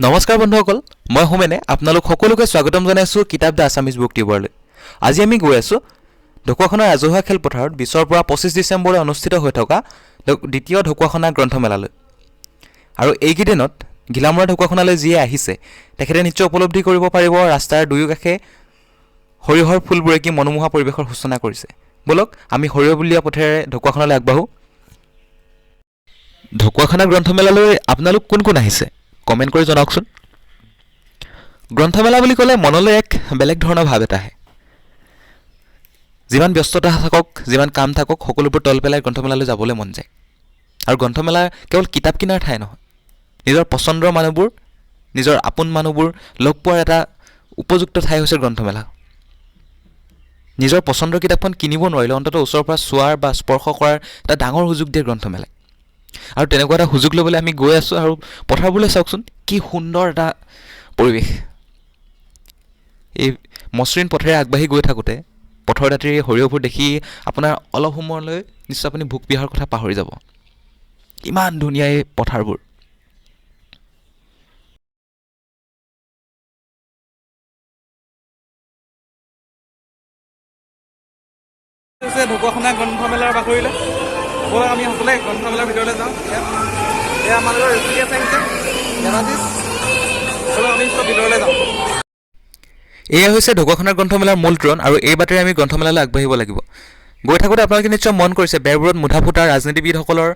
নমস্কাৰ বন্ধুসকল, মই হোমেনে আপোনালোক সকলোকে স্বাগতম জনাইছোঁ কিতাপ দ্য আছামিজ বুক টিউবৰলৈ। আজি আমি গৈ আছোঁ ঢকুৱাখানাৰ ৰাজহুৱা খেলপথাৰত 20ৰ পৰা 25 ডিচেম্বৰলৈ অনুষ্ঠিত হৈ থকা দ্বিতীয় ঢকুৱাখানা গ্ৰন্থমেলালৈ। আৰু এইকেইদিনত ঘিলামৰা ঢকুৱাখানালৈ যিয়ে আহিছে তেখেতে নিশ্চয় উপলব্ধি কৰিব পাৰিব ৰাস্তাৰ দুয়োকাষে সৰিয়হৰ ফুলবোৰে কি মনোমোহা পৰিৱেশৰ সূচনা কৰিছে। বলক আমি সৰিয়হ বুলীয়া পথেৰে ঢকুৱাখানালৈ আগবাঢ়োঁ। ঢকুৱাখানা গ্ৰন্থমেলালৈ আপোনালোক কোন কোন আহিছে কমেণ্ট কৰি জনাওকচোন। গ্ৰন্থমেলা বুলি ক'লে মনলৈ এক বেলেগ ধৰণৰ ভাৱ এটা আহে। যিমান ব্যস্ততা থাকক, যিমান কাম থাকক, সকলোবোৰ তল পেলাই গ্ৰন্থমেলালৈ যাবলৈ মন যায়। আৰু গ্ৰন্থমেলা কেৱল কিতাপ কিনাৰ ঠাই নহয়, নিজৰ পচন্দৰ মানুহবোৰ, নিজৰ আপোন মানুহবোৰ লগ পোৱাৰ এটা উপযুক্ত ঠাই হৈছে গ্ৰন্থমেলা। নিজৰ পচন্দৰ কিতাপখন কিনিব নোৱাৰিলে অন্ততঃ ওচৰৰ পৰা চোৱাৰ বা স্পৰ্শ কৰাৰ এটা ডাঙৰ সুযোগ দিয়ে গ্ৰন্থমেলাই। আৰু তেনেকুৱা এটা সুযোগ ল'বলৈ আমি গৈ আছোঁ। আৰু পথাৰবোৰলৈ চাওকচোন, কি সুন্দৰ এটা পৰিৱেশ। এই মসৃণ পথেৰে আগবাঢ়ি গৈ থাকোঁতে পথৰ দাঁতিৰ এই সৰিয়হবোৰ দেখি আপোনাৰ অলপ সময়লৈ নিশ্চয় আপুনি ভোক পিয়াহৰ কথা পাহৰি যাব। ইমান ধুনীয়া এই পথাৰবোৰ। ঢকুৱাখানা গ্ৰন্থমেলাৰ বাকৰিলৈ ব'লক আমি সকলোৱে গ্ৰন্থমেলাৰ ভিতৰলৈ যাওঁ। এয়া আমালোকৰ ঋষিকেশ আহিছে, দেৱাশীষ। ব'লক আমি চব ভিতৰলৈ যাওঁ। এয়া হৈছে ঢকুৱাখানা গ্ৰন্থমেলাৰ মূল তোৰণ। আৰু এই বাটেৰে আমি গ্ৰন্থমেলালৈ আগবাঢ়িব লাগিব। গৈ থাকোঁতে আপোনালোকে নিশ্চয় মন কৰিছে বেৰবোৰত মুধা ফুটা ৰাজনীতিবিদসকলৰ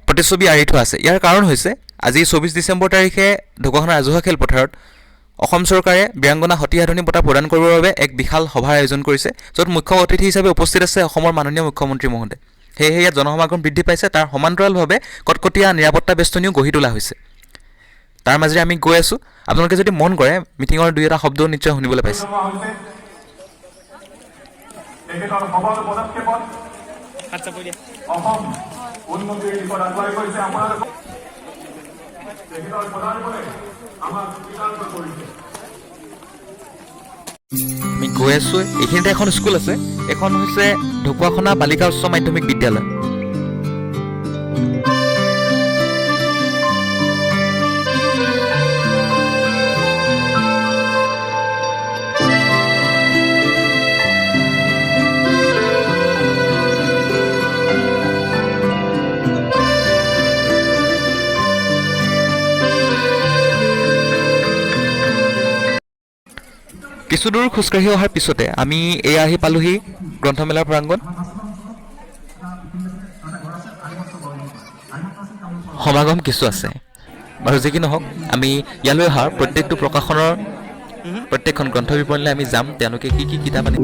প্ৰতিচ্ছবি আঁৰি থোৱা আছে। ইয়াৰ কাৰণ হৈছে আজি 24 ডিচেম্বৰ তাৰিখে ঢকুৱাখানা ৰাজহুৱা খেলপথাৰত অসম চৰকাৰে বীৰাংগনা সতী সাধনী বঁটা প্ৰদান কৰিবৰ বাবে এক বিশাল সভাৰ আয়োজন কৰিছে, য'ত মুখ্য অতিথি হিচাপে উপস্থিত আছে অসমৰ মাননীয় মুখ্যমন্ত্ৰী মহোদয়। সেয়েহে ইয়াত জনসমাগম বৃদ্ধি পাইছে। তাৰ সমান্তৰালভাৱে কটকটীয়া নিৰাপত্তা বেষ্টনীও গঢ়ি তোলা হৈছে। তাৰ মাজেৰে আমি গৈ আছোঁ। আপোনালোকে যদি মন কৰে মিটিঙৰ দুই এটা শব্দও নিশ্চয় শুনিবলৈ পাইছে। আমি গৈ আছোঁ। এইখিনিতে এখন স্কুল আছে। এখন হৈছে ঢকুৱাখানা বালিকা উচ্চ মাধ্যমিক বিদ্যালয়। কিছু দূৰ খোজকাঢ়ি অহাৰ পিছতে আমি এয়া আহি পালোহি গ্ৰন্থমেলাৰ প্ৰাংগণ। সমাগম কিছু আছে বাৰু, যি কি নহওক আমি ইয়ালৈ অহা প্ৰত্যেকটো প্ৰকাশনৰ প্ৰত্যেকখন গ্ৰন্থ বিপণীলৈ আমি যাম। তেওঁলোকে কি কি কিতাপ আনি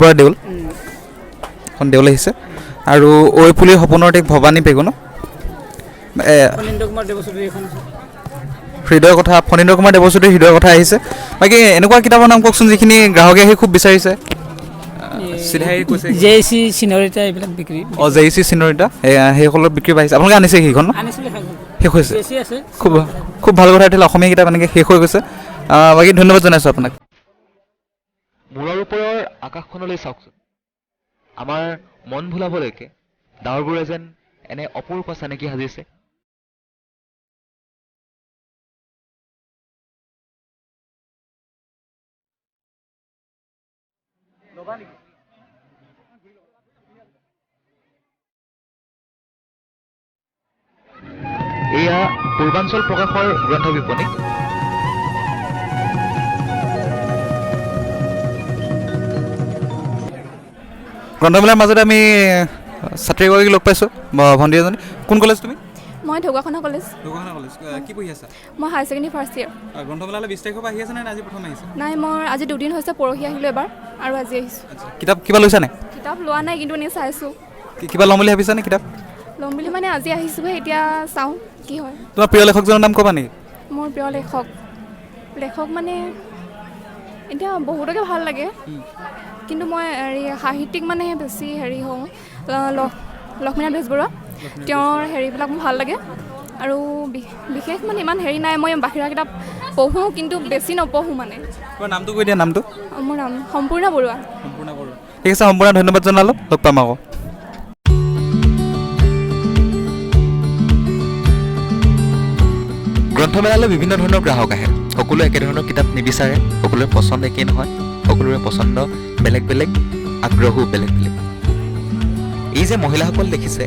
বৰা দেউল এখন দেউল আহিছে আৰু ঐ পুলিৰ সপোনৰ দেশ ভৱানী পেগু ন হৃদয়ৰ কথা ফণীন্দ্ৰ কুমাৰ দেৱচৌধুৰীৰ হৃদয়ৰ কথা আহিছে বাকী এনেকুৱা কিতাপৰ নাম কওকচোন যিখিনি গ্ৰাহকে আহি খুব বিচাৰিছে চিধাই কৈছে JC চিনৰিতা এইবিলাক বিক্ৰী JC চিনৰিতা সেইসকলৰ বিক্ৰী বাঢ়িছে আপোনালোকে আনিছে সেইখন ন শেষ হৈছে খুব খুব ভাল কথা এতিয়ালৈ অসমীয়া কিতাপ এনেকৈ শেষ হৈ গৈছে বাকী ধন্যবাদ জনাইছোঁ আপোনাক মূৰৰ ওপৰৰ আকাশখনলৈ চাওকচোন আমাৰ মন ভুলাবলৈকে ডাৱৰবোৰে যেন এনে অপূৰ্ব চানেকি সাজিছে এয়া পূৰ্বাঞ্চল প্ৰকাশৰ গ্ৰন্থ বিপণী গ্ৰন্থমেলাৰ মাজতে আমি ছাত্ৰী এগৰাকীক লগ পাইছোঁ ভণ্টি এজনী কোন কলেজ তুমি মই ঢকুৱাখানা কলেজ ঢকুৱাখানা কলেজ কি পঢ়ি আছা মই হায়াৰ ছেকেণ্ডেৰী ফাৰ্ষ্ট ইয়েৰ গ্ৰন্থমেলালৈ 20 তাৰিখৰ পৰা আহি আছে নে আজি প্ৰথম আহিছে নাই মই আজি দুদিন হৈছে পৰহি আহিলোঁ এবাৰ আৰু আজি আহিছোঁ কিতাপ কিবা লৈছা নে কিতাপ লোৱা নাই কিন্তু এনেই চাইছোঁ কিবা ল'ম বুলি ভাবিছানে কিতাপ ল'ম বুলি মানে আজি আহিছোঁহে এতিয়া চাওঁ কি হয় তোমাৰ প্ৰিয় লেখকজনৰ নাম ক'বা নেকি মোৰ প্ৰিয় লেখক মানে এতিয়া বহুতকে ভাল লাগে কিন্তু মই হেৰি সাহিত্যিক মানে বেছি হেৰি হওঁ লক্ষ্মীনাথ বেজবৰুৱা তেওঁৰ হেৰিবিলাক মোৰ ভাল লাগে আৰু বিশেষ মানে ইমান হেৰি নাই মই বাহিৰা কিতাপ পঢ়োঁ কিন্তু বেছি নপঢ়োঁ মানে তোমাৰ নামটো কৈ দিয়া নামটো মোৰ নাম সম্পূৰ্ণ বৰুৱা ঠিক আছে সম্পূৰ্ণ ধন্যবাদ জনালোঁ লগ পাম আকৌ গ্ৰন্থমেলালৈ বিভিন্ন ধৰণৰ গ্ৰাহক আহে সকলোৱে একেধৰণৰ কিতাপ নিবিচাৰে সকলোৰে পচন্দ একেই নহয় সকলোৰে পচন্দ বেলেগ বেলেগ আগ্ৰহো বেলেগ বেলেগ এই যে মহিলাসকল দেখিছে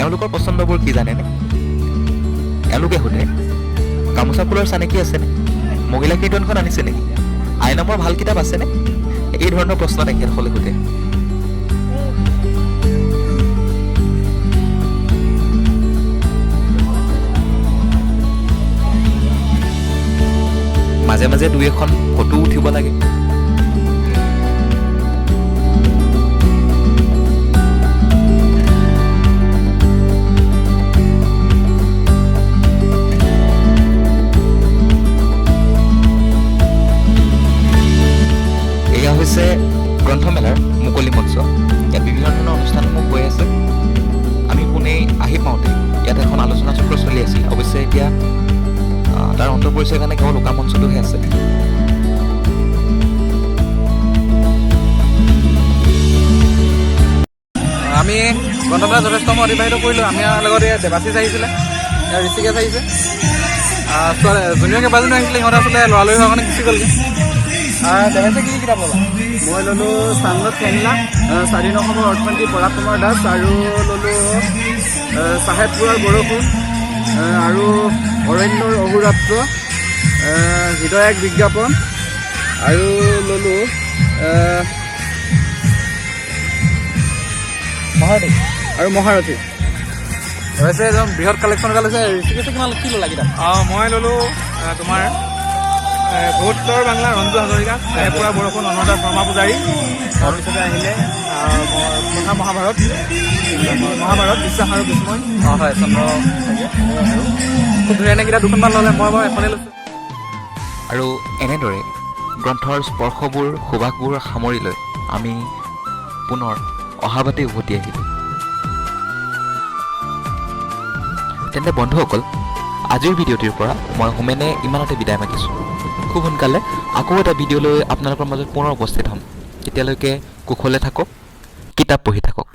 এওঁলোকৰ পচন্দবোৰ কি জানেনে এওঁলোকে সোধে গামোচা ফুলৰ চানেকি আছেনে মহিলা কীৰ্তনখন আনিছে নেকি আই নামৰ ভাল কিতাপ আছেনে এই ধৰণৰ প্ৰশ্ন তেখেতসকলে সোধে মাজে মাজে দুই এখন ফটো উঠিব লাগে এয়া হৈছে গ্ৰন্থমেলাৰ মুকলি মঞ্চ ইয়াত বিভিন্ন ধৰণৰ অনুষ্ঠানসমূহ হৈ আছে আমি পুনে আহি পাওঁতে ইয়াত এখন আলোচনা চক্ৰ চলি আছিল অৱশ্যে এতিয়া তাৰ অন্ত পৰিছে কাৰণে কেৱল লোকা মঞ্চটোহে আছে আমি গ্ৰন্থমেলা যথেষ্ট সময় অতিবাহিত কৰিলোঁ আমাৰ লগত দেৱাশীষ আহিছিলে ঋষিকেশ আহিছে জুনিয়ৰ কেইবাজনো আহিছিলে সিহঁতে আচলতে লৰালৰি হোৱাৰ কাৰণে গুচি গ'লগৈ দেৱাশীষে কি কিতাপ ল'লা মই ল'লোঁ চাংগত কেংলা স্বাধীন অসমৰ অৰ্থনীতি পৰাগ কুমাৰ দাস আৰু ল'লোঁ চাহেবপুৰৰ বৰষুণ আৰু অৰণ্যৰ অহোৰাত্ৰ হৃদয় এক বিজ্ঞাপন আৰু ল'লোঁ মহাৰথী হৈছে একদম বৃহৎ কালেকশ্যন এটা লৈছে ঋষিকেশে কিমান কি ল'লা কিতাপ মই ল'লোঁ তোমাৰ বহুতৰ বাংলা ৰঞ্জু হাজৰিকা পুৰা বৰষুণ অনুৰাধা শৰ্মা পূজাৰী তাৰপিছতে আহিলে কথা মহাভাৰত বিশ্বাস আৰু বিস্ময় হয় চন্দ্ৰ খুব ধুনীয়া কিতাপ দুখনমান ল'লে মই বাৰু এখনেই লৈছোঁ আৰু এনেদৰে গ্ৰন্থৰ স্পৰ্শবোৰ সুবাসবোৰ সামৰি লৈ আমি পুনৰ অহাবাতে উভতি আহিলোঁ তেন্তে বন্ধুসকল আজিৰ ভিডিঅ'টিৰ পৰা মই হোমেনে ইমানতে বিদায় মাগিছোঁ খুব সোনকালে আকৌ এটা ভিডিঅ' লৈ আপোনালোকৰ মাজত পুনৰ উপস্থিত হ'ম তেতিয়ালৈকে কুশলে থাকক কিতাপ পঢ়ি থাকক